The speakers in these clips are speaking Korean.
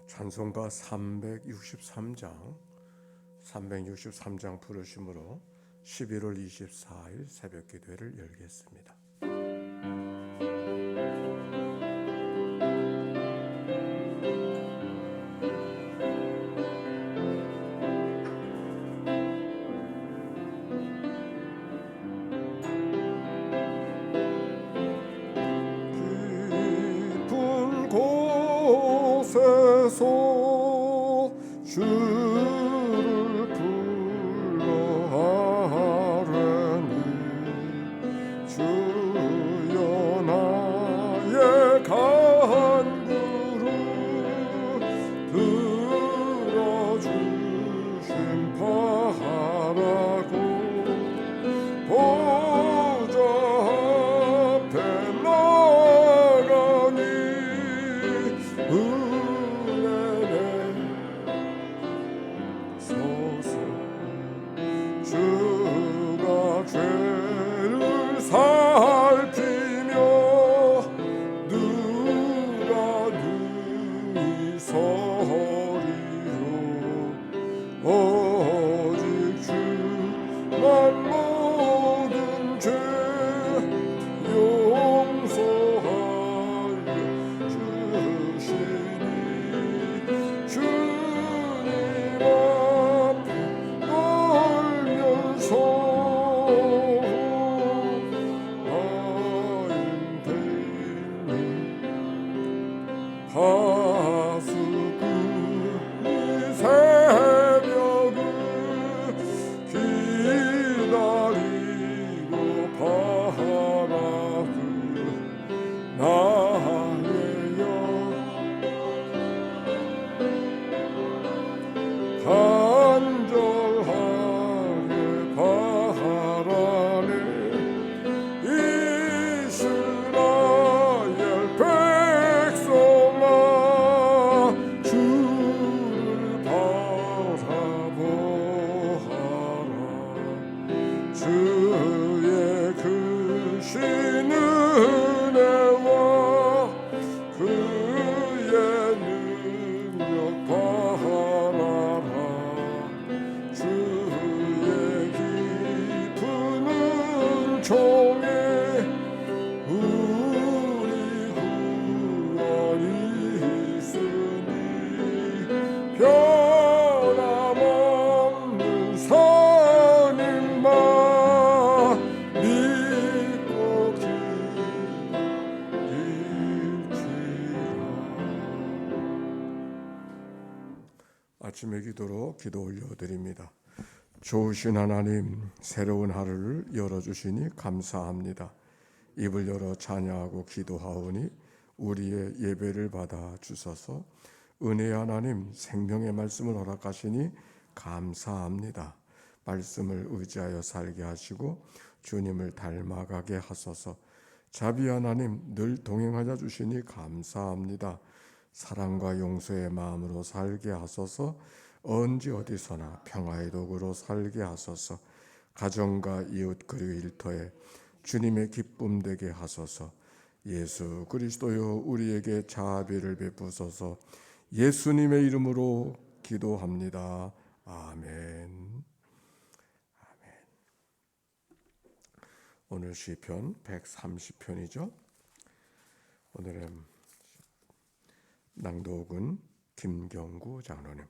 찬송가 363장 부르심으로 11월 24일 새벽 기도회를 열겠습니다. 깊은 곳에서 주를 불러하려니 주여 나의 간구를 들어주심 바라고 보좌 앞에 나가니 은혜에 서서 주가 죄를 살피며 누가 능히 서리요 오직 주만 모든 죄 용서하여 주시니 주님 앞에 놀면서 아인되니 하수구이 새벽을 기다리고 바라듯 나의 영 간절하게 바라네 이스라엘 백성아 주를 바라보아라 주의 크신 은혜와 그의 능력 바라라 주의 깊은 은총에 우리 구원이 있으니 변함없는 선임만 믿고 기일지라. 아침의 기도로 기도 올려드립니다. 좋으신 하나님, 새로운 하루를 열어주시니 감사합니다. 입을 열어 찬양하고 기도하오니 우리의 예배를 받아 주소서. 은혜의 하나님, 생명의 말씀을 허락하시니 감사합니다. 말씀을 의지하여 살게 하시고 주님을 닮아가게 하소서. 자비 하나님, 늘 동행하여 주시니 감사합니다. 사랑과 용서의 마음으로 살게 하소서. 언제 어디서나 평화의 도구로 살게 하소서. 가정과 이웃 그리고 일터에 주님의 기쁨 되게 하소서. 예수 그리스도여 우리에게 자비를 베푸소서. 예수님의 이름으로 기도합니다. 아멘. 오늘 시편 130편이죠. 오늘의 낭독은 김경구 장로님.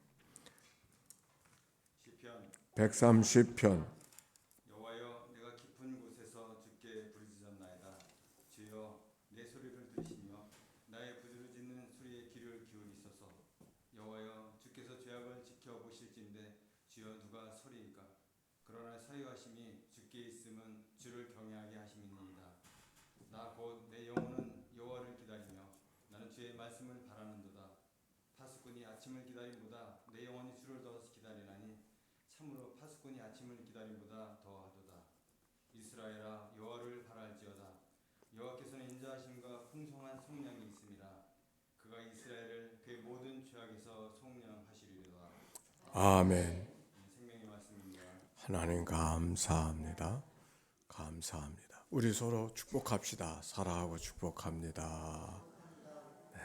시편 130편. 여호와여, 내가 깊은 곳에서 주께 부르짖었나이다. 주여, 내 소리를 들으시며 나의 부르짖는 소리에 귀를 기울이소서. 여호와여, 주께서 죄악을 지켜보실진데 주여 누가 서리이까? 그러나 사유하심이 주께 있음은 주를 경외하게 하심이니이다. 나 곧 내 영혼은 여호와를 기다리며 나는 주의 말씀을 바라는도다. 파수꾼이 아침을 기다림보다 내 영혼이 주를 더 기다리나니 참으로 파수꾼이 아침을 기다림보다 더하도다. 이스라엘아, 여호와를 바랄지어다. 여호와께서는 인자하심과 풍성한 속량이 있음이라. 그가 이스라엘을 그의 모든 죄악에서 속량하시리로다. 아멘. 생명의 말씀입니다. 하나님 감사합니다. 감사합니다. 우리 서로 축복합시다. 사랑하고 축복합니다. 네.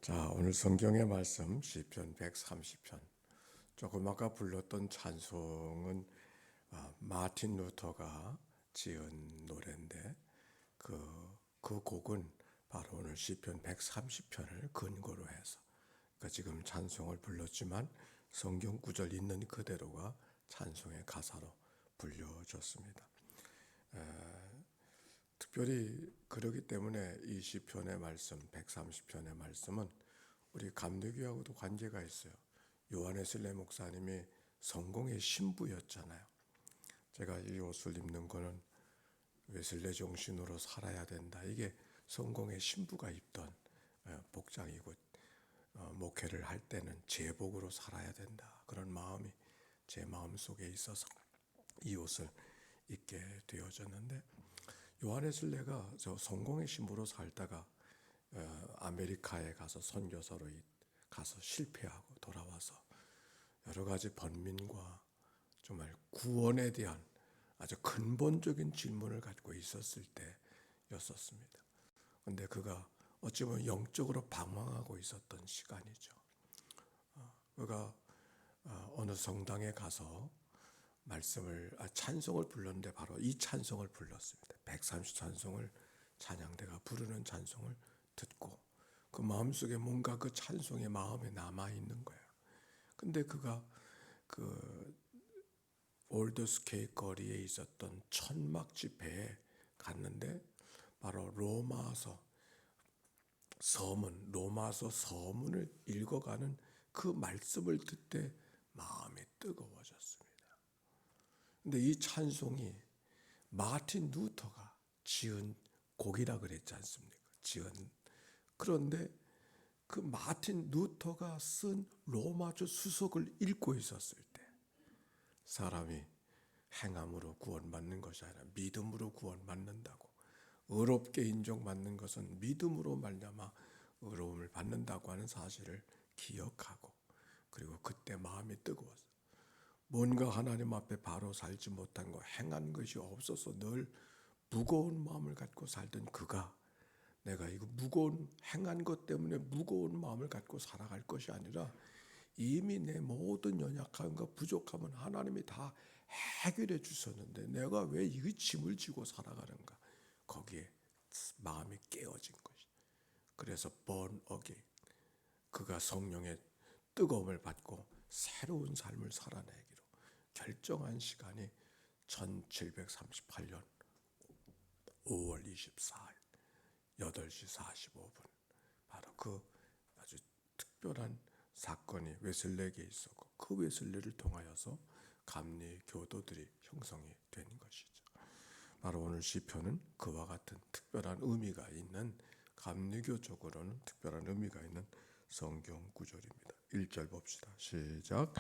자, 오늘 성경의 말씀 시편 130편. 조금 아까 불렀던 찬송은 마틴 루터가 지은 노래인데 그 곡은 바로 오늘 시편 130편을 근거로 해서 그러니까 지금 찬송을 불렀지만 성경 구절 있는 그대로가 찬송의 가사로 불려졌습니다. 특별히 그러기 때문에 이 시편의 말씀 130편의 말씀은 우리 감리교하고도 관계가 있어요. 요한웨슬레 목사님이 성공의 신부였잖아요. 제가 이 옷을 입는 거는 웨슬레 정신으로 살아야 된다. 이게 성공의 신부가 입던 복장이고 목회를 할 때는 제복으로 살아야 된다. 그런 마음이 제 마음 속에 있어서 이 옷을 입게 되어졌는데 요한웨슬레가 저 성공의 신부로 살다가 아메리카에 가서 선교사로 가서 실패하고 돌아와서 여러 가지 번민과 정말 구원에 대한 아주 근본적인 질문을 갖고 있었을 때였었습니다. 그런데 그가 어찌 보면 영적으로 방황하고 있었던 시간이죠. 그가 어느 성당에 가서 찬송을 불렀는데 바로 이 찬송을 불렀습니다. 130 찬송을 찬양대가 부르는 찬송을 듣고 그 마음속에 뭔가 그 찬송의 마음에 남아 있는 거예요. 근데 그가 그 올드스케이 거리에 있었던 천막 집회에 갔는데 바로 로마서 서문을 읽어가는 그 말씀을 듣때 마음이 뜨거워졌습니다. 근데 이 찬송이 마틴 루터가 지은 곡이라 그랬지 않습니까? 그런데 그 마틴 루터가 쓴 로마서 수석을 읽고 있었을 때 사람이 행함으로 구원받는 것이 아니라 믿음으로 구원받는다고, 의롭게 인정받는 것은 믿음으로 말미암아 의로움을 받는다고 하는 사실을 기억하고 그리고 그때 마음이 뜨거웠어요. 뭔가 하나님 앞에 바로 살지 못한 거, 행한 것이 없어서 늘 무거운 마음을 갖고 살던 그가 내가 이거 행한 것 때문에 무거운 마음을 갖고 살아갈 것이 아니라 이미 내 모든 연약함과 부족함은 하나님이 다 해결해 주셨는데 내가 왜 이 짐을 지고 살아가는가, 거기에 마음이 깨어진 것이. 그래서 born again, 그가 성령의 뜨거움을 받고 새로운 삶을 살아내기로 결정한 시간이 1738년 5월 24일 8시 45분 바로 그 아주 특별한 사건이 웨슬레에게 있었고 그 웨슬레를 통하여서 감리 교도들이 형성이 된 것이죠. 바로 오늘 시편은 그와 같은 특별한 의미가 있는, 감리교적으로는 특별한 의미가 있는 성경 구절입니다. 1절 봅시다. 시작.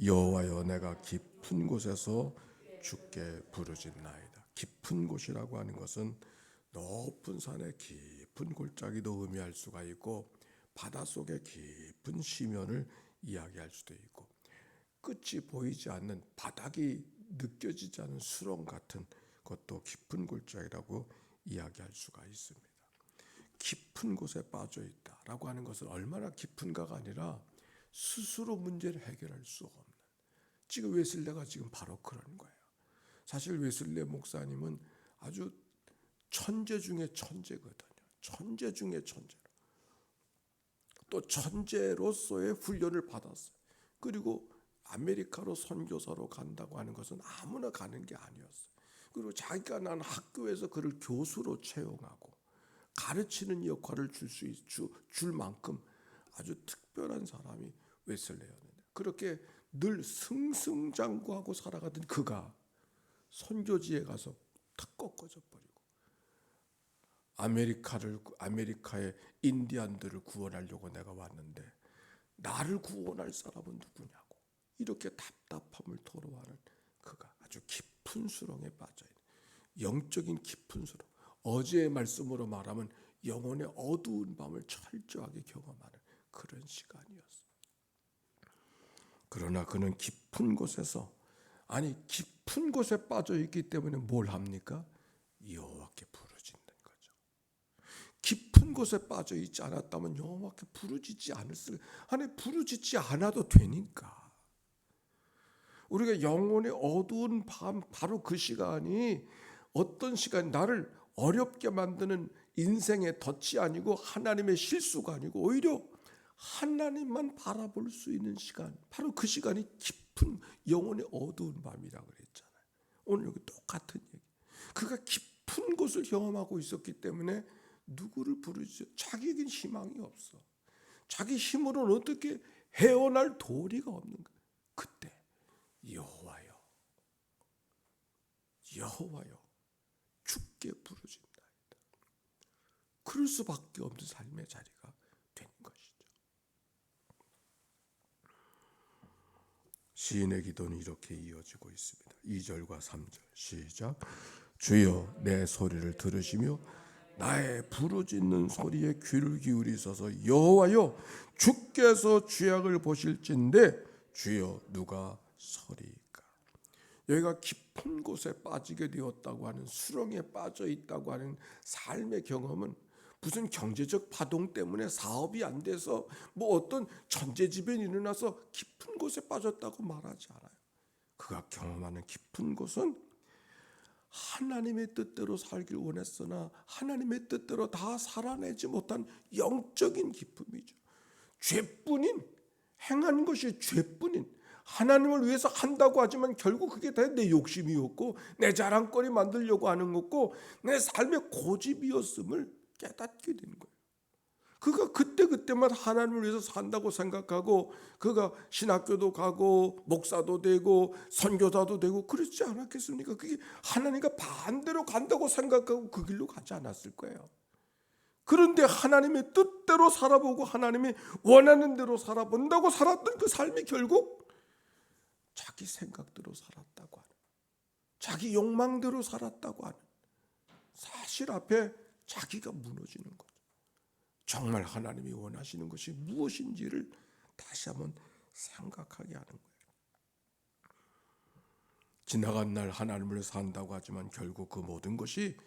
여호와여 내가 깊은 곳에서 주께 부르짖나이다. 깊은 곳이라고 하는 것은 높은 산의 깊은 골짜기도 의미할 수가 있고 바닷속의 깊은 심연을 이야기할 수도 있고 끝이 보이지 않는, 바닥이 느껴지지 않는 수렁 같은 것도 깊은 골짜기라고 이야기할 수가 있습니다. 깊은 곳에 빠져 있다라고 하는 것은 얼마나 깊은가가 아니라 스스로 문제를 해결할 수 없는, 지금 웨슬레가 지금 바로 그런 거예요. 사실 웨슬레 목사님은 아주 천재 중에 천재거든요. 천재 중에 천재. 또 천재로서의 훈련을 받았어요. 그리고 아메리카로 선교사로 간다고 하는 것은 아무나 가는 게 아니었어요. 그리고 자기가 난 학교에서 그를 교수로 채용하고 가르치는 역할을 줄 만큼 아주 특별한 사람이 웨슬레였는데, 그렇게 늘 승승장구하고 살아가던 그가 선교지에 가서 탁 꺾어져 버리고 아메리카의 인디안들을 구원하려고 내가 왔는데 나를 구원할 사람은 누구냐고 이렇게 답답함을 토로하는 그가 아주 깊은 수렁에 빠져있는, 영적인 깊은 수렁, 어제의 말씀으로 말하면 영혼의 어두운 밤을 철저하게 경험하는 그런 시간이었어요. 그러나 그는 깊은 곳에서, 깊은 곳에 빠져있기 때문에 뭘 합니까? 여호와께 부르짖는 거죠. 깊은 곳에 빠져 있지 않았다면 여호와께 부르짖지 않았을. 아니 부르짖지 않아도 되니까. 우리가 영혼의 어두운 밤, 바로 그 시간이 어떤 시간, 나를 어렵게 만드는 인생의 덫이 아니고 하나님의 실수가 아니고 오히려 하나님만 바라볼 수 있는 시간, 바로 그 시간이 깊은 영혼의 어두운 밤이라고 그랬잖아요. 오늘 여기 똑같은 얘기. 그가 깊은 곳을 경험하고 있었기 때문에 누구를 부르죠? 자기에겐 희망이 없어. 자기 힘으로는 어떻게 헤어날 도리가 없는 거야. 그때 여호와여, 여호와여, 주께 부르짖나이다. 그럴 수밖에 없는 삶의 자리가 된 것이죠. 시인의 기도는 이렇게 이어지고 있습니다. 2절과 3절 시작. 주여 내 소리를 들으시며 나의 부르짖는 소리에 귀를 기울이소서. 여호와여 주께서 죄악을 보실진대 주여 누가 서리이까. 여기가 깊은 곳에 빠지게 되었다고 하는, 수렁에 빠져 있다고 하는 삶의 경험은 무슨 경제적 파동 때문에 사업이 안 돼서 뭐 어떤 천재지변이 일어나서 깊은 곳에 빠졌다고 말하지 않아요. 그가 경험하는 깊은 곳은 하나님의 뜻대로 살길 원했으나 하나님의 뜻대로 다 살아내지 못한 영적인 기쁨이죠. 죄뿐인, 행한 것이 죄뿐인, 하나님을 위해서 한다고 하지만 결국 그게 다 내 욕심이었고 내 자랑거리 만들려고 하는 거고 내 삶의 고집이었음을 깨닫게 된 거예요. 그가 그때마다 하나님을 위해서 산다고 생각하고 그가 신학교도 가고 목사도 되고 선교사도 되고 그렇지 않았겠습니까? 그게 하나님과 반대로 간다고 생각하고 그 길로 가지 않았을 거예요. 그런데 하나님의 뜻대로 살아보고 하나님이 원하는 대로 살아본다고 살았던 그 삶이 결국 자기 생각대로 살았다고 하는, 자기 욕망대로 살았다고 하는 사실 앞에 자기가 무너지는 거죠. 정말 하나님이 원하시는 것이 무엇인지를 다시 한번 생각하게 하는 거예요. 지나간 날 하나님을 산다고 하지만 결국 그 모든 것이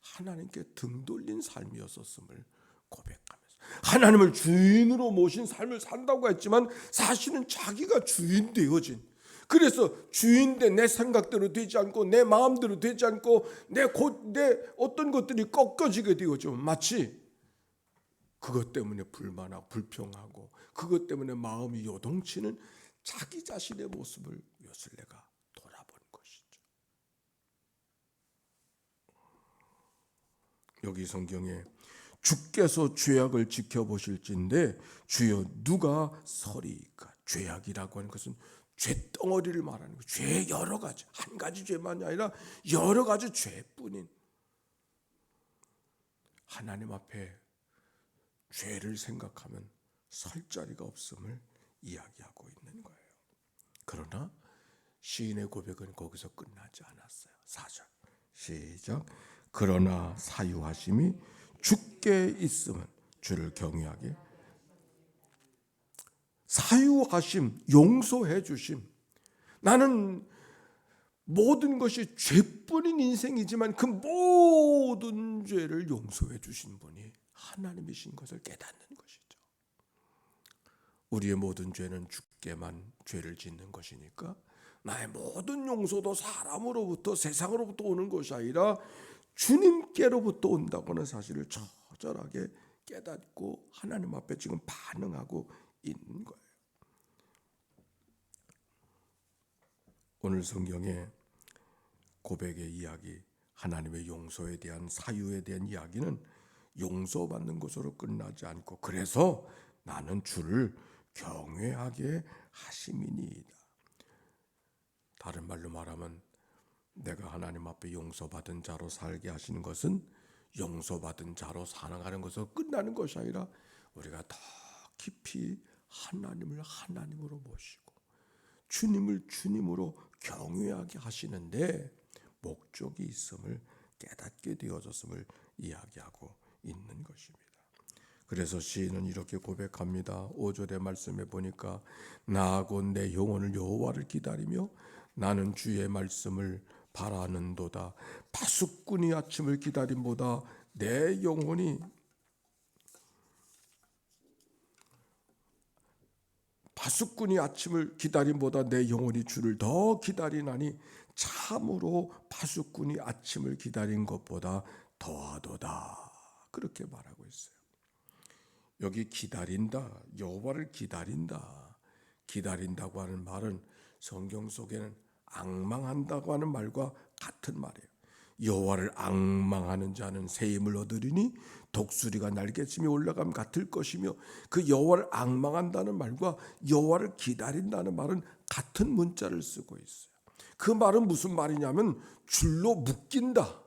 하나님께 등 돌린 삶이었었음을 고백하면서, 하나님을 주인으로 모신 삶을 산다고 했지만 사실은 자기가 주인 되어진, 그래서 주인된 내 생각대로 되지 않고 내 마음대로 되지 않고 내 어떤 것들이 꺾어지게 되어져. 마치 그것 때문에 불만하고 불평하고 그것 때문에 마음이 요동치는 자기 자신의 모습을 이것을 내가 돌아본 것이죠. 여기 성경에 주께서 죄악을 지켜보실진데 주여 누가 서리이까. 죄악이라고 하는 것은 죄덩어리를 말하는 거예요. 죄 여러 가지, 한 가지 죄만이 아니라 여러 가지 죄뿐인, 하나님 앞에 죄를 생각하면 설 자리가 없음을 이야기하고 있는 거예요. 그러나 시인의 고백은 거기서 끝나지 않았어요. 4절 시작. 그러나 사유하심이 주께 있음은 주를 경외하게, 사유하심, 용서해 주심. 나는 모든 것이 죄뿐인 인생이지만 그 모든 죄를 용서해 주신 분이 하나님이신 것을 깨닫는 것이죠. 우리의 모든 죄는 주께만 죄를 짓는 것이니까 나의 모든 용서도 사람으로부터, 세상으로부터 오는 것이 아니라 주님께로부터 온다고는 사실을 처절하게 깨닫고 하나님 앞에 지금 반응하고 있는 거예요. 오늘 성경의 고백의 이야기, 하나님의 용서에 대한, 사유에 대한 이야기는 용서받는 것으로 끝나지 않고, 그래서 나는 주를 경외하게 하심이니이다. 다른 말로 말하면 내가 하나님 앞에 용서받은 자로 살게 하시는 것은 용서받은 자로 살아가는 것으로 끝나는 것이 아니라 우리가 더 깊이 하나님을 하나님으로 모시고 주님을 주님으로 경외하게 하시는데 목적이 있음을 깨닫게 되어졌음을 이야기하고 있는 것입니다. 그래서 시인은 이렇게 고백합니다. 5절의 말씀에 보니까 나하고 내 영혼을 여호와를 기다리며 나는 주의 말씀을 바라는도다. 파수꾼이 아침을 기다림보다 내 영혼이 파수꾼이 아침을 기다림보다 내 영혼이 주를 더 기다리나니 참으로 파수꾼이 아침을 기다린 것보다 더하도다. 그렇게 말하고 있어요. 여기 기다린다, 여호와를 기다린다, 기다린다고 하는 말은 성경 속에는 앙망한다고 하는 말과 같은 말이에요. 여호와를 앙망하는 자는 새 힘을 얻으리니 독수리가 날개침에 올라감 같을 것이며, 그 여호와를 앙망한다는 말과 여호와를 기다린다는 말은 같은 문자를 쓰고 있어요. 그 말은 무슨 말이냐면 줄로 묶인다.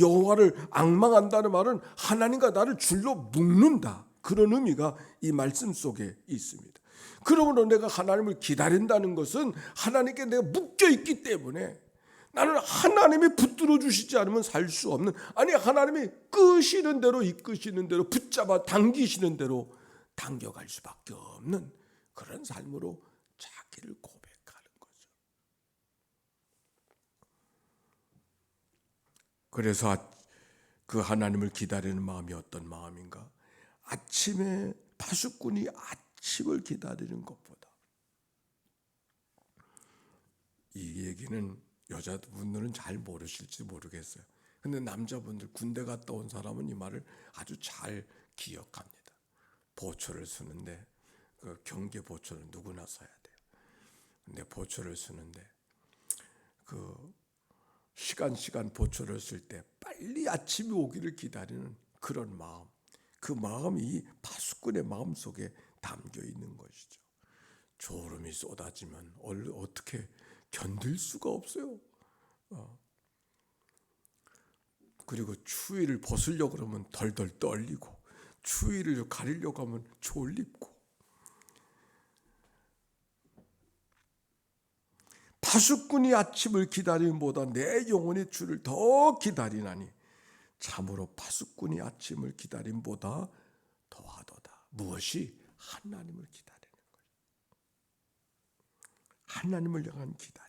여호와를 앙망한다는 말은 하나님과 나를 줄로 묶는다. 그런 의미가 이 말씀 속에 있습니다. 그러므로 내가 하나님을 기다린다는 것은 하나님께 내가 묶여 있기 때문에 나는 하나님이 붙들어 주시지 않으면 살 수 없는, 아니 하나님이 끄시는 대로 이끄시는 대로 붙잡아 당기시는 대로 당겨갈 수밖에 없는 그런 삶으로 자기를 고백하는 거죠. 그래서 그 하나님을 기다리는 마음이 어떤 마음인가? 아침에 파수꾼이 아침을 기다리는 것보다. 이 얘기는 여자분들은 잘 모르실지 모르겠어요. 근데 남자분들, 군대 갔다 온 사람은 이 말을 아주 잘 기억합니다. 보초를 쓰는데 그 경계 보초는 누구나 써야 돼요. 근데 보초를 쓰는데 그 시간 보초를 쓸 때 빨리 아침이 오기를 기다리는 그런 마음, 그 마음이 이 파수꾼의 마음 속에 담겨 있는 것이죠. 졸음이 쏟아지면 어떻게 견딜 수가 없어요. 그리고 추위를 벗으려고 그러면 덜덜 떨리고, 추위를 가리려고 하면 졸립고. 파수꾼이 아침을 기다림보다 내 영혼이 주를 더 기다리나니 참으로 파수꾼이 아침을 기다림보다 더하도다. 무엇이? 하나님을 기다리는 거예요. 하나님을 향한 기다림.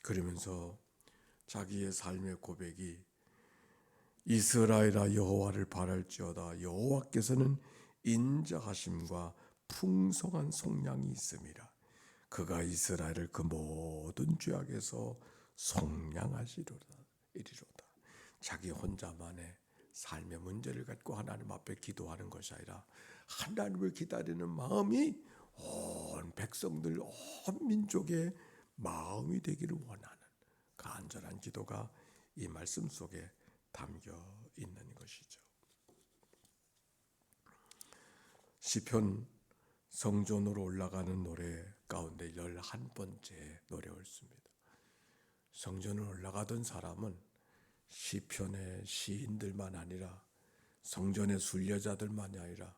그러면서 자기의 삶의 고백이 이스라엘아 여호와를 바랄지어다. 여호와께서는 인자하심과 풍성한 속량이 있음이라. 그가 이스라엘을 그 모든 죄악에서 속량하시리로다. 자기 혼자만의 삶의 문제를 갖고 하나님 앞에 기도하는 것이 아니라 하나님을 기다리는 마음이 온 백성들, 온 민족의 마음이 되기를 원하는 간절한 기도가 이 말씀 속에 담겨 있는 것이죠. 시편 성전으로 올라가는 노래 가운데 11번째 노래였습니다. 성전을 올라가던 사람은 시편의 시인들만 아니라 성전의 순례자들만이 아니라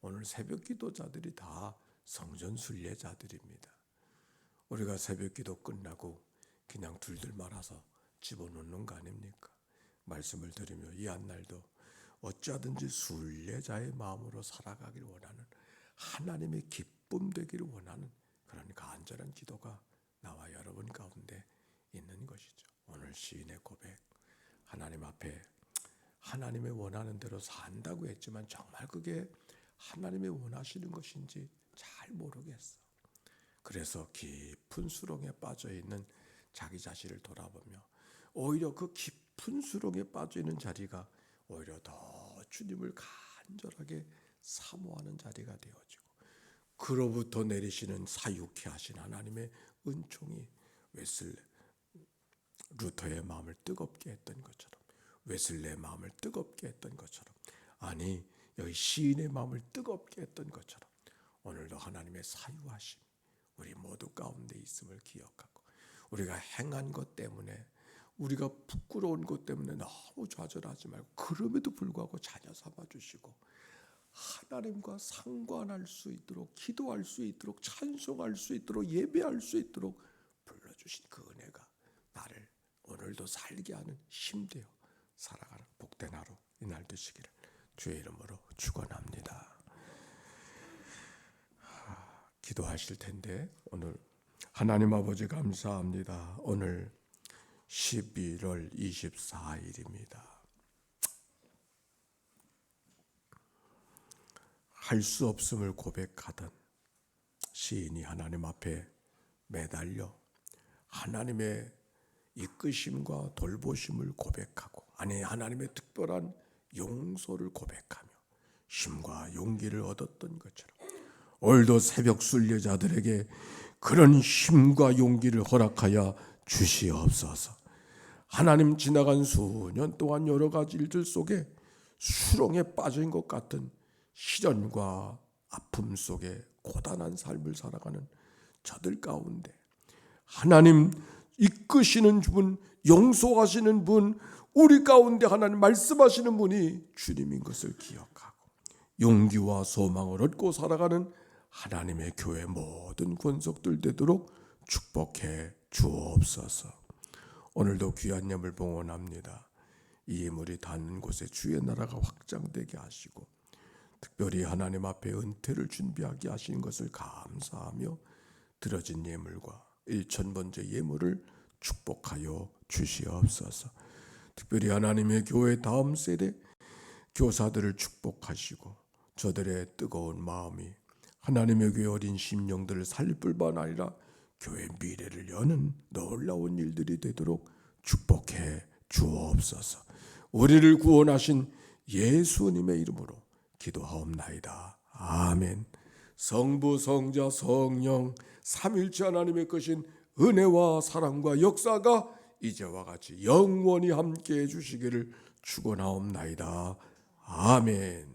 오늘 새벽 기도자들이 다 성전 순례자들입니다. 우리가 새벽 기도 끝나고 그냥 둘들 말아서 집어넣는 거 아닙니까? 말씀을 드리며 이 한날도 어찌하든지 순례자의 마음으로 살아가기를 원하는, 하나님의 기쁨 되기를 원하는 그런 간절한 기도가 나와 여러분 가운데 있는 것이죠. 오늘 시인의 고백, 하나님 앞에 하나님의 원하는 대로 산다고 했지만 정말 그게 하나님의 원하시는 것인지 잘 모르겠어. 그래서 깊은 수렁에 빠져있는 자기 자신을 돌아보며 오히려 그 깊은 수렁에 빠져있는 자리가 오히려 더 주님을 간절하게 사모하는 자리가 되어지고, 그로부터 내리시는 사육케 하신 하나님의 은총이 루터의 마음을 뜨겁게 했던 것처럼, 웨슬레의 마음을 뜨겁게 했던 것처럼, 아니 여기 시인의 마음을 뜨겁게 했던 것처럼 오늘도 하나님의 사유하심 우리 모두 가운데 있음을 기억하고, 우리가 행한 것 때문에, 우리가 부끄러운 것 때문에 너무 좌절하지 말고 그럼에도 불구하고 자녀 삼아주시고 하나님과 상관할 수 있도록, 기도할 수 있도록, 찬송할 수 있도록, 예배할 수 있도록 불러주신 그 은혜가 나를 오늘도 살게 하는 힘되어 살아가는 복된 하루 이날 되시기를 주의 이름으로 축원합니다. 기도하실 텐데 오늘 하나님 아버지 감사합니다. 오늘 11월 24일입니다. 할 수 없음을 고백하던 시인이 하나님 앞에 매달려 하나님의 이끄심과 돌보심을 고백하고 아니 하나님의 특별한 용서를 고백하며 힘과 용기를 얻었던 것처럼 오늘도 새벽 순례자들에게 그런 힘과 용기를 허락하여 주시옵소서. 하나님 지나간 수년 동안 여러 가지 일들 속에 수렁에 빠진 것 같은 시련과 아픔 속에 고단한 삶을 살아가는 저들 가운데 하나님 이끄시는 분, 용서하시는 분, 우리 가운데 하나님 말씀하시는 분이 주님인 것을 기억하고 용기와 소망을 얻고 살아가는 하나님의 교회 모든 권속들 되도록 축복해 주옵소서. 오늘도 귀한 예물 봉헌합니다. 이 예물이 닿는 곳에 주의 나라가 확장되게 하시고 특별히 하나님 앞에 은퇴를 준비하게 하신 것을 감사하며 드려진 예물과 1000번째 예물을 축복하여 주시옵소서. 특별히 하나님의 교회 다음 세대 교사들을 축복하시고 저들의 뜨거운 마음이 하나님의 교회 어린 심령들을 살릴 뿐만 아니라 교회 미래를 여는 놀라운 일들이 되도록 축복해 주옵소서. 우리를 구원하신 예수님의 이름으로 기도하옵나이다. 아멘. 성부 성자 성령 삼일체 하나님의 크신 은혜와 사랑과 역사가 이제와 같이 영원히 함께해 주시기를 축원하옵나이다. 아멘.